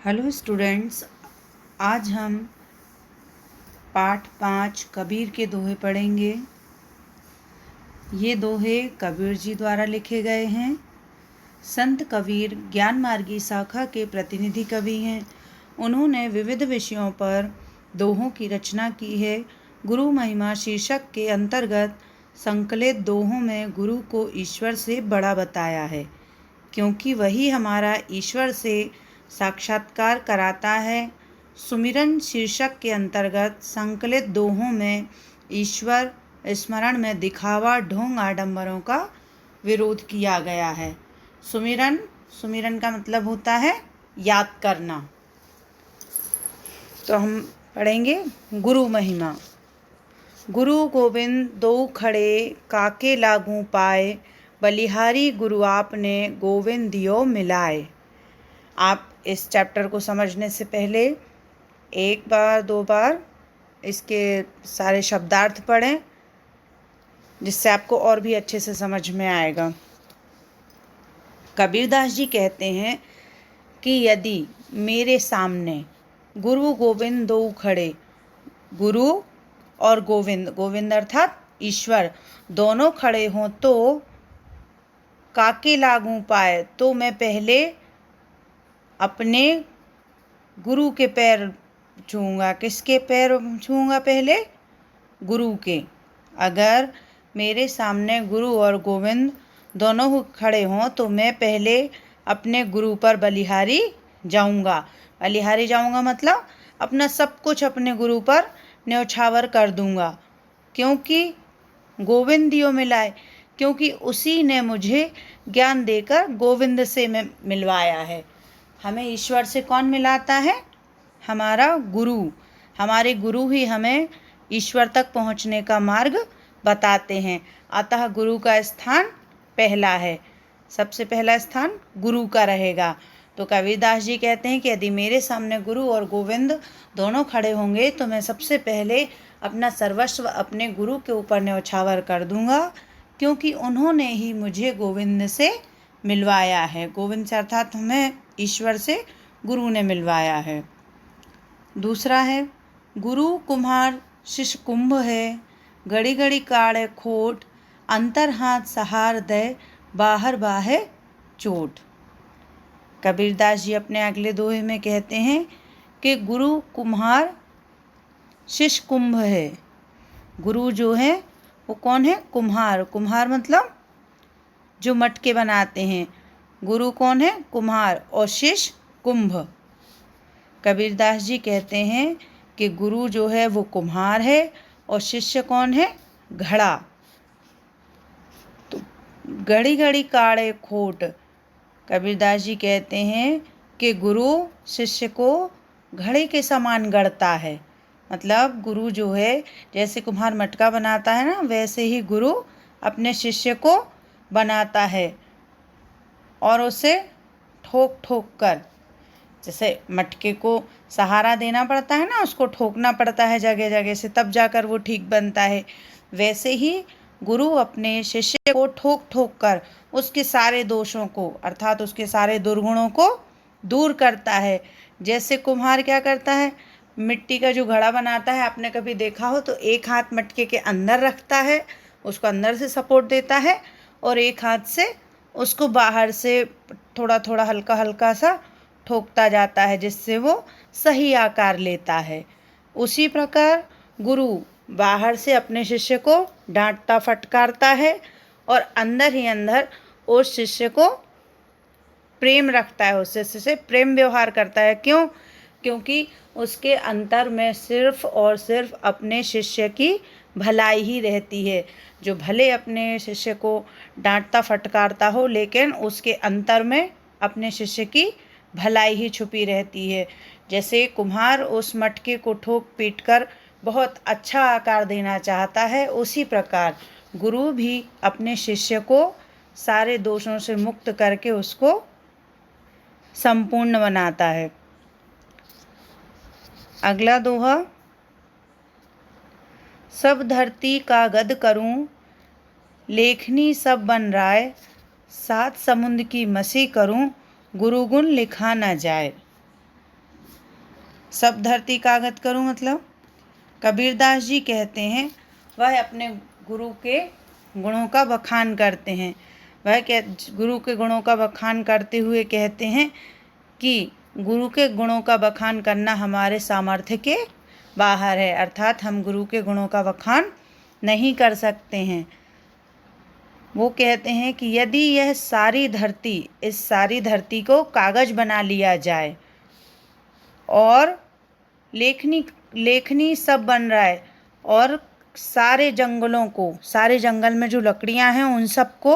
Hello students, आज हम पाठ 5 कबीर के दोहे पढ़ेंगे। ये दोहे कबीर जी द्वारा लिखे गए हैं। संत कबीर ज्ञान मार्गी शाखा के प्रतिनिधि कवि हैं। उन्होंने विविध विषयों पर दोहों की रचना की है। गुरु महिमा शीर्षक के अंतर्गत संकलित दोहों में गुरु को ईश्वर से बड़ा बताया है, क्योंकि वही हमारा ईश्वर से साक्षात्कार कराता है। सुमिरन शीर्षक के अंतर्गत संकलित दोहों में ईश्वर स्मरण में दिखावा ढोंग आडंबरों का विरोध किया गया है। सुमिरन का मतलब होता है याद करना। तो हम पढ़ेंगे गुरु महिमा। गुरु गोविंद दो खड़े काके लागू पाए, बलिहारी गुरु आपने गोविंद दियो मिलाए। आप इस चैप्टर को समझने से पहले एक बार दो बार इसके सारे शब्दार्थ पढ़ें, जिससे आपको और भी अच्छे से समझ में आएगा। कबीरदास जी कहते हैं कि यदि मेरे सामने गुरु गोविंद दो खड़े, गुरु और गोविंद अर्थात ईश्वर दोनों खड़े हों, तो काके लागू पाए, तो मैं पहले अपने गुरु के पैर छूऊंगा। किसके पैर छूऊंगा? पहले गुरु के। अगर मेरे सामने गुरु और गोविंद दोनों खड़े हों तो मैं पहले अपने गुरु पर बलिहारी जाऊंगा। बलिहारी जाऊंगा मतलब अपना सब कुछ अपने गुरु पर न्यौछावर कर दूंगा, क्योंकि गोविंद दियो मिलाए, क्योंकि उसी ने मुझे ज्ञान देकर गोविंद से मिलवाया है। हमें ईश्वर से कौन मिलाता है? हमारा गुरु। हमारे गुरु ही हमें ईश्वर तक पहुंचने का मार्ग बताते हैं। अतः गुरु का स्थान पहला है। सबसे पहला स्थान गुरु का रहेगा। तो कबीरदास जी कहते हैं कि यदि मेरे सामने गुरु और गोविंद दोनों खड़े होंगे तो मैं सबसे पहले अपना सर्वस्व अपने गुरु के ऊपर न्यौछावर कर दूंगा, क्योंकि उन्होंने ही मुझे गोविंद से मिलवाया है। गोविंद से अर्थात हमें ईश्वर से गुरु ने मिलवाया है। दूसरा है गुरु कुम्हार शिष्य कुंभ है, घड़ी घड़ी काढ़े खोट, अंतर हाथ सहार दे, बाहर बाहे चोट। कबीरदास जी अपने अगले दोहे में कहते हैं कि गुरु कुम्हार शिष्य कुंभ है। गुरु जो है वो कौन है? कुम्हार। कुम्हार मतलब जो मटके बनाते हैं। गुरु कौन है? कुम्हार। और शिष्य कुंभ। कबीरदास जी कहते हैं कि गुरु जो है वो कुम्हार है और शिष्य कौन है? घड़ा। तो घड़ी घड़ी काढ़े खोट। कबीरदास जी कहते हैं कि गुरु शिष्य को घड़े के समान गढ़ता है। मतलब गुरु जो है, जैसे कुम्हार मटका बनाता है ना, वैसे ही गुरु अपने शिष्य को बनाता है और उसे ठोक ठोक कर, जैसे मटके को सहारा देना पड़ता है ना, उसको ठोकना पड़ता है जगह जगह से, तब जाकर वो ठीक बनता है। वैसे ही गुरु अपने शिष्य को ठोक ठोक कर उसके सारे दोषों को अर्थात उसके सारे दुर्गुणों को दूर करता है। जैसे कुम्हार क्या करता है, मिट्टी का जो घड़ा बनाता है, आपने कभी देखा हो तो एक हाथ मटके के अंदर रखता है, उसको अंदर से सपोर्ट देता है, और एक हाथ से उसको बाहर से थोड़ा थोड़ा हल्का हल्का सा ठोकता जाता है, जिससे वो सही आकार लेता है। उसी प्रकार गुरु बाहर से अपने शिष्य को डांटता फटकारता है और अंदर ही अंदर उस शिष्य को प्रेम रखता है, उस शिष्य से प्रेम व्यवहार करता है। क्यों? क्योंकि उसके अंतर में सिर्फ और सिर्फ अपने शिष्य की भलाई ही रहती है। जो भले अपने शिष्य को डांटता फटकारता हो, लेकिन उसके अंतर में अपने शिष्य की भलाई ही छुपी रहती है। जैसे कुम्हार उस मटके को ठोक पीट कर बहुत अच्छा आकार देना चाहता है, उसी प्रकार गुरु भी अपने शिष्य को सारे दोषों से मुक्त करके उसको संपूर्ण बनाता है। अगला दोहा, सब धरती का गद करूं, लेखनी सब बन राय, सात समुद्र की मसी करूं, गुरु गुण लिखा न जाए। सब धरती कागज करूं मतलब कबीरदास जी कहते हैं, वह अपने गुरु के गुणों का बखान करते हैं। गुरु के गुणों का बखान करते हुए कहते हैं कि गुरु के गुणों का बखान करना हमारे सामर्थ्य के बाहर है, अर्थात हम गुरु के गुणों का बखान नहीं कर सकते हैं। वो कहते हैं कि यदि यह सारी धरती, इस सारी धरती को कागज बना लिया जाए और लेखनी सब बन रहा है और सारे जंगलों को, सारे जंगल में जो लकड़ियां हैं उन सबको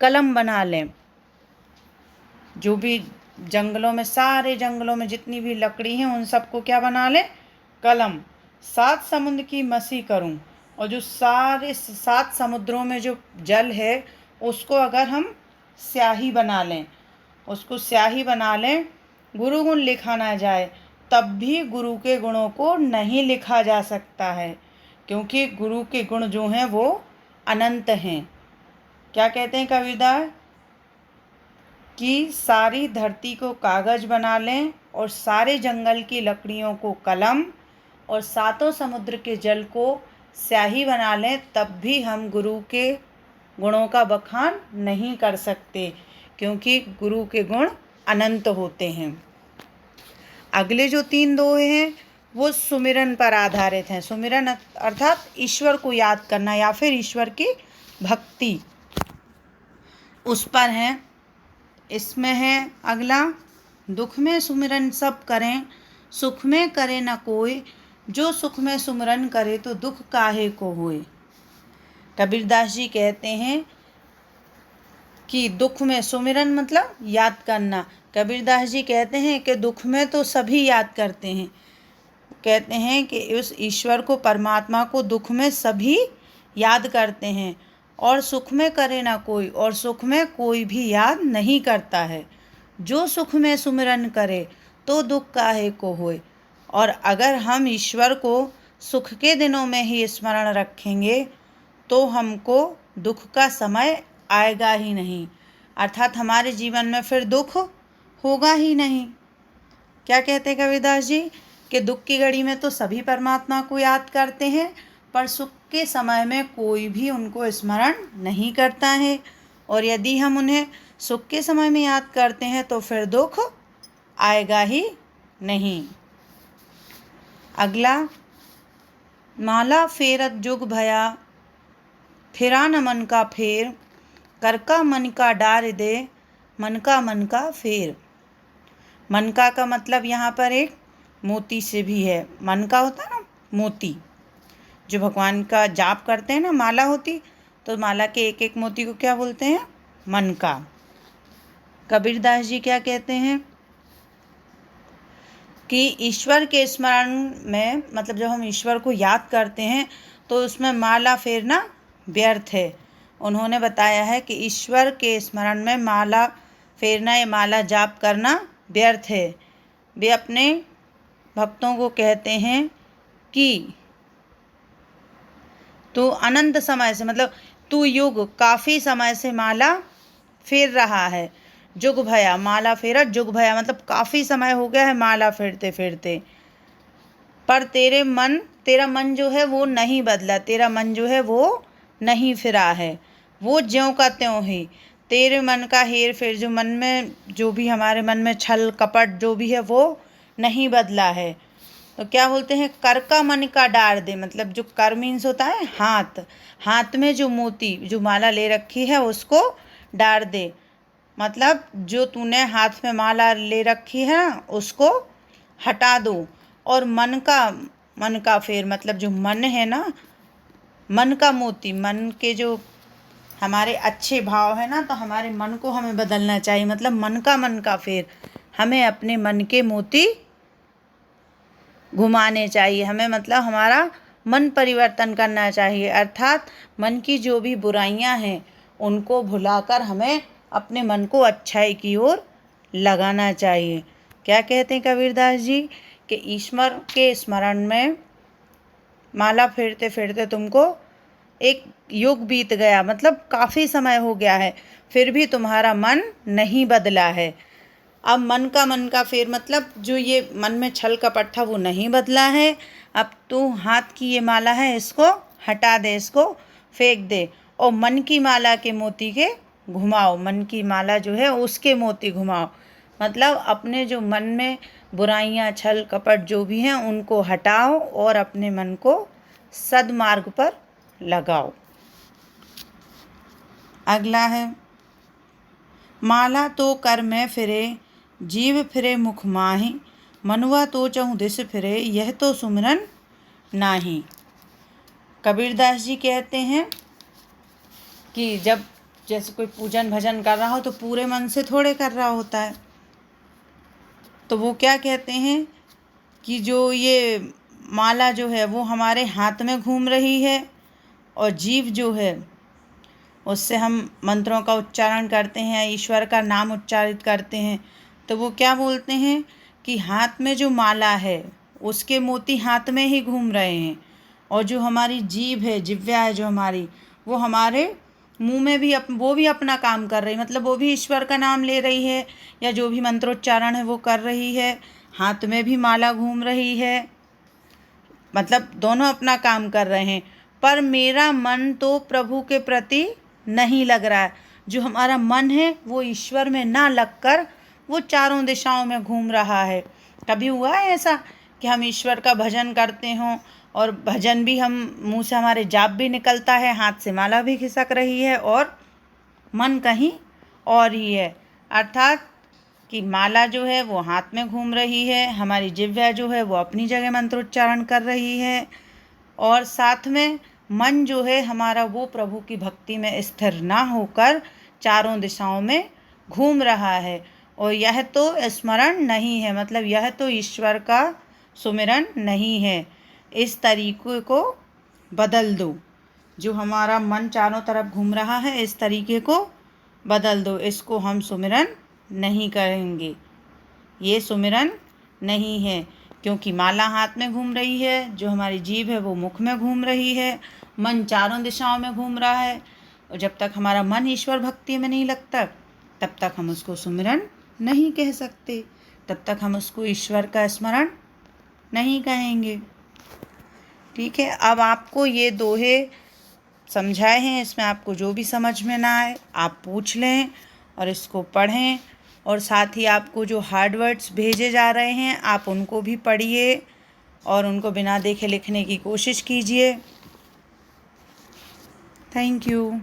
कलम बना लें, जो भी जंगलों में, सारे जंगलों में जितनी भी लकड़ी हैं उन सबको क्या बना लें, कलम। 7 समुद्र की मसी करूं, और जो सारे 7 समुद्रों में जो जल है उसको अगर हम स्याही बना लें, उसको स्याही बना लें, गुरु गुण लिखा ना जाए, तब भी गुरु के गुणों को नहीं लिखा जा सकता है, क्योंकि गुरु के गुण जो हैं वो अनंत हैं। क्या कहते हैं कबीरदास कि सारी धरती को कागज बना लें और सारे जंगल की लकड़ियों को कलम और 7 समुद्र के जल को स्याही बना लें, तब भी हम गुरु के गुणों का बखान नहीं कर सकते, क्योंकि गुरु के गुण अनंत होते हैं। अगले जो 3 दोहे हैं वो सुमिरन पर आधारित हैं। सुमिरन अर्थात ईश्वर को याद करना या फिर ईश्वर की भक्ति, उस पर हैं। इसमें है अगला, दुख में सुमिरन सब करें, सुख में करे न कोई, जो सुख में सुमिरन करे तो दुख काहे को होए। कबीरदास जी कहते हैं कि दुख में सुमिरन मतलब याद करना। कबीरदास जी कहते हैं कि दुख में तो सभी याद करते हैं, कहते हैं कि उस ईश्वर को, परमात्मा को दुख में सभी याद करते हैं, और सुख में करे ना कोई, और सुख में कोई भी याद नहीं करता है। जो सुख में सुमिरन करे तो दुख काहे को होए। और अगर हम ईश्वर को सुख के दिनों में ही स्मरण रखेंगे तो हमको दुख का समय आएगा ही नहीं, अर्थात हमारे जीवन में फिर दुख होगा ही नहीं। क्या कहते हैं कबीरदास जी कि दुख की घड़ी में तो सभी परमात्मा को याद करते हैं, पर सुख के समय में कोई भी उनको स्मरण नहीं करता है, और यदि हम उन्हें सुख के समय में याद करते हैं तो फिर दुख आएगा ही नहीं। अगला, माला फेरत जुग भया, फिरा न मन का फेर, कर का मन का डार दे, मन का फेर। मनका का मतलब यहाँ पर एक मोती से भी है। मन का होता है ना मोती, जो भगवान का जाप करते हैं ना, माला होती, तो माला के एक एक मोती को क्या बोलते हैं, मनका। कबीरदास जी क्या कहते हैं कि ईश्वर के स्मरण में, मतलब जब हम ईश्वर को याद करते हैं तो उसमें माला फेरना व्यर्थ है। उन्होंने बताया है कि ईश्वर के स्मरण में माला फेरना या माला जाप करना व्यर्थ है। वे अपने भक्तों को कहते हैं कि तू अनंत समय से, मतलब तू युग, काफ़ी समय से माला फेर रहा है। जुग भया, माला फेरा, जुग भया मतलब काफ़ी समय हो गया है माला फेरते फेरते, पर तेरा मन जो है वो नहीं बदला, तेरा मन जो है वो नहीं फिरा है, वो ज्यों का त्यों ही। तेरे मन का हेर फेर, जो मन में, जो भी हमारे मन में छल कपट जो भी है वो नहीं बदला है। तो क्या बोलते हैं, कर का मन का डार दे, मतलब जो कर मीन्स होता है हाथ, हाथ में जो मोती, जो माला ले रखी है उसको डार दे, मतलब जो तूने हाथ में माला ले रखी है ना उसको हटा दो। और मन का फेर, मतलब जो मन है ना, मन का मोती, मन के जो हमारे अच्छे भाव है ना, तो हमारे मन को हमें बदलना चाहिए, मतलब मन का फेर, हमें अपने मन के मोती घुमाने चाहिए, हमें मतलब हमारा मन परिवर्तन करना चाहिए, अर्थात मन की जो भी बुराइयां हैं उनको भुलाकर हमें अपने मन को अच्छाई की ओर लगाना चाहिए। क्या कहते हैं कबीरदास जी कि ईश्वर के स्मरण में माला फेरते फेरते तुमको एक युग बीत गया, मतलब काफ़ी समय हो गया है, फिर भी तुम्हारा मन नहीं बदला है। अब मन का फेर मतलब जो ये मन में छल कपट था वो नहीं बदला है। अब तो हाथ की ये माला है इसको हटा दे, इसको फेंक दे और मन की माला के मोती के घुमाओ। मन की माला जो है उसके मोती घुमाओ, मतलब अपने जो मन में बुराइयां छल कपट जो भी हैं उनको हटाओ और अपने मन को सद्मार्ग पर लगाओ। अगला है, माला तो कर में फिरे जीव फिरे मुख माही, मनुआ तो चहु दिस फिरे यह तो सुमिरन नाही। कबीरदास जी कहते हैं कि जब जैसे कोई पूजन भजन कर रहा हो तो पूरे मन से थोड़े कर रहा होता है, तो वो क्या कहते हैं कि जो ये माला जो है वो हमारे हाथ में घूम रही है और जीव जो है उससे हम मंत्रों का उच्चारण करते हैं, ईश्वर का नाम उच्चारित करते हैं, तो वो क्या बोलते हैं कि हाथ में जो माला है उसके मोती हाथ में ही घूम रहे हैं और जो हमारी जीभ है, जिह्वा है जो हमारी, वो हमारे मुंह में भी वो भी अपना काम कर रही है, मतलब वो भी ईश्वर का नाम ले रही है या जो भी मंत्रोच्चारण है वो कर रही है, हाथ में भी माला घूम रही है, मतलब दोनों अपना काम कर रहे हैं। पर मेरा मन तो प्रभु के प्रति नहीं लग रहा है। जो हमारा मन है वो ईश्वर में ना लगकर वो चारों दिशाओं में घूम रहा है। कभी हुआ है ऐसा कि हम ईश्वर का भजन करते हों और भजन भी हम मुंह से हमारे जाप भी निकलता है, हाथ से माला भी खिसक रही है और मन कहीं और ही है, अर्थात कि माला जो है वो हाथ में घूम रही है, हमारी जिह्वा जो है वो अपनी जगह मंत्रोच्चारण कर रही है और साथ में मन जो है हमारा वो प्रभु की भक्ति में स्थिर ना होकर चारों दिशाओं में घूम रहा है। और यह तो स्मरण नहीं है, मतलब यह तो ईश्वर का सुमिरन नहीं है। इस तरीके को बदल दो, जो हमारा मन चारों तरफ घूम रहा है इस तरीके को बदल दो, इसको हम सुमिरन नहीं करेंगे, ये सुमिरन नहीं है। क्योंकि माला हाथ में घूम रही है, जो हमारी जीभ है वो मुख में घूम रही है, मन चारों दिशाओं में घूम रहा है और जब तक हमारा मन ईश्वर भक्ति में नहीं लगता तब तक हम उसको सुमिरन नहीं कह सकते, तब तक हम उसको ईश्वर का स्मरण नहीं कहेंगे। ठीक है, अब आपको ये दोहे समझाए हैं, इसमें आपको जो भी समझ में ना आए आप पूछ लें और इसको पढ़ें और साथ ही आपको जो हार्ड वर्ड्स भेजे जा रहे हैं आप उनको भी पढ़िए और उनको बिना देखे लिखने की कोशिश कीजिए। Thank you.